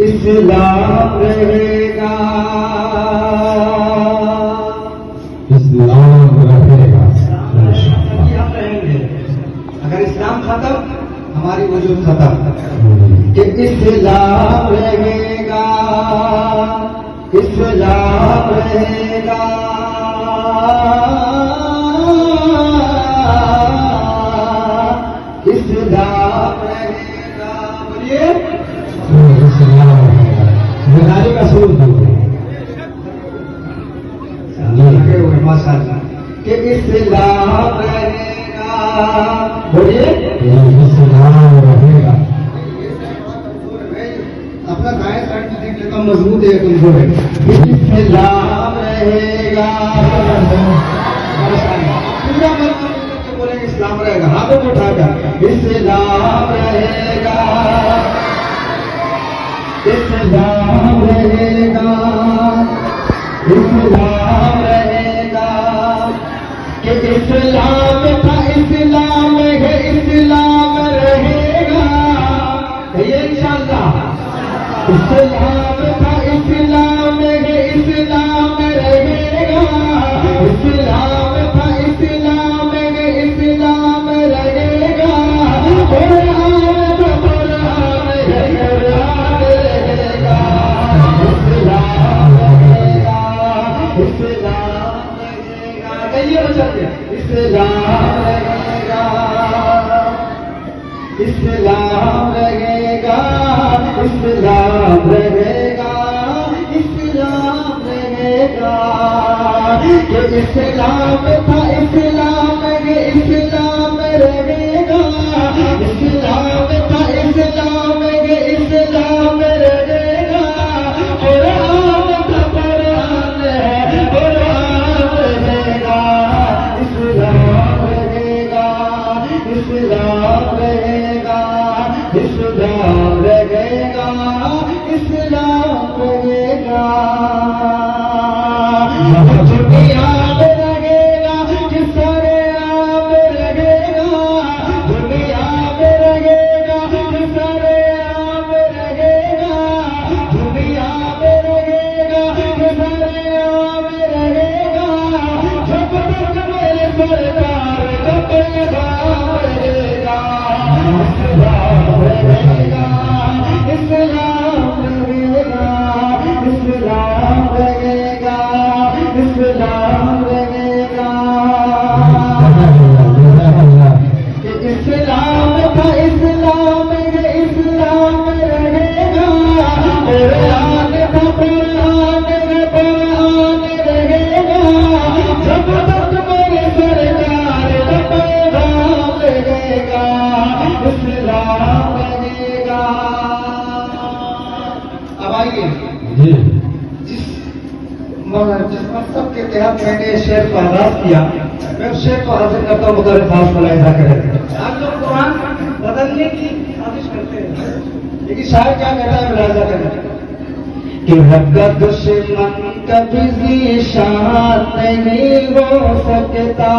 इस्लाम रहेगा, इस्लाम रहेगा। हम रहेंगे। अगर इस्लाम खत्म हमारी वजूद खत्म। कि इस्लाम रहेगा, इस्लाम रहेगा, इस्लाम रहेगा। बोलिए इस्लाम रहेगा। बुखारी का सूर दीजिए माशाअल्लाह। कि इस्लाम रहेगा, बोलिए इस्लाम रहेगा। अपना दाएं साइड में देख लेता हूँ, मजबूत है कमजोर है। इस्लाम रहेगा, पूरा मन करके बोलेंगे इस्लाम रहेगा। हाथों को उठाकर इस्लाम रहेगा, इस्लाम रहेगा, इस्लाम रहेगा। कि इस्लाम था, इस्लाम है, इस्लाम रहेगा। ये इंशाअल्लाह इस्लाम था, इस्लाम है, इस्लाम रहेगा। इस्लाम था, इस्लाम है, इस्लाम रहेगा। कुरान तो कुरान है, कुरान रहेगा। इस्लाम रहेगा, इस्लाम रहेगा। कहिए बच्चे इस्लाम रहेगा, इस्लाम रहेगा, इस्लाम रहेगा, इस्लाम रहेगा। कि इस्लाम था, इस्लाम है, इस्लाम रहेगा। इस्लाम था, इस्लाम है, इस्लाम रहेगा। कुरान था, कुरान है, कुरान रहेगा। इस्लाम रहेगा, इस्लाम रहेगा, इस्लाम रहेगा, इस्लाम रहेगा। दुनिया में रहेगा कि सारे आम रहेगा, दुनिया में रहेगा कि सारे आम रहेगा, दुनिया में रहेगा कि सारे आम रहेगा। जब तक मेरे सरकार का पैगाम रहेगा, इस्लाम रहेगा, इस्लाम रहेगा, इस्लाम रहेगा, इस्लाम रहेगा। कि इस्लाम था, इस्लाम है, इस्लाम रहेगा। कुरान था, कुरान है, कुरान रहेगा। जब तक मेरे सरकार का पैगाम रहेगा, इस्लाम रहेगा। अब आइए जिस मकसद के तहत मैंने शेर को आगाज किया, मैं उस शेर को हासिल करता हूँ। मुदर्रिस साहब मुलाहिजा करें। आप लोग कुरान बदलने की साजिश करते हैं, लेकिन शायद क्या कहता है मुलाहिजा करें। कि रब का दुश्मन कभी ज़ीशान नहीं हो सकता,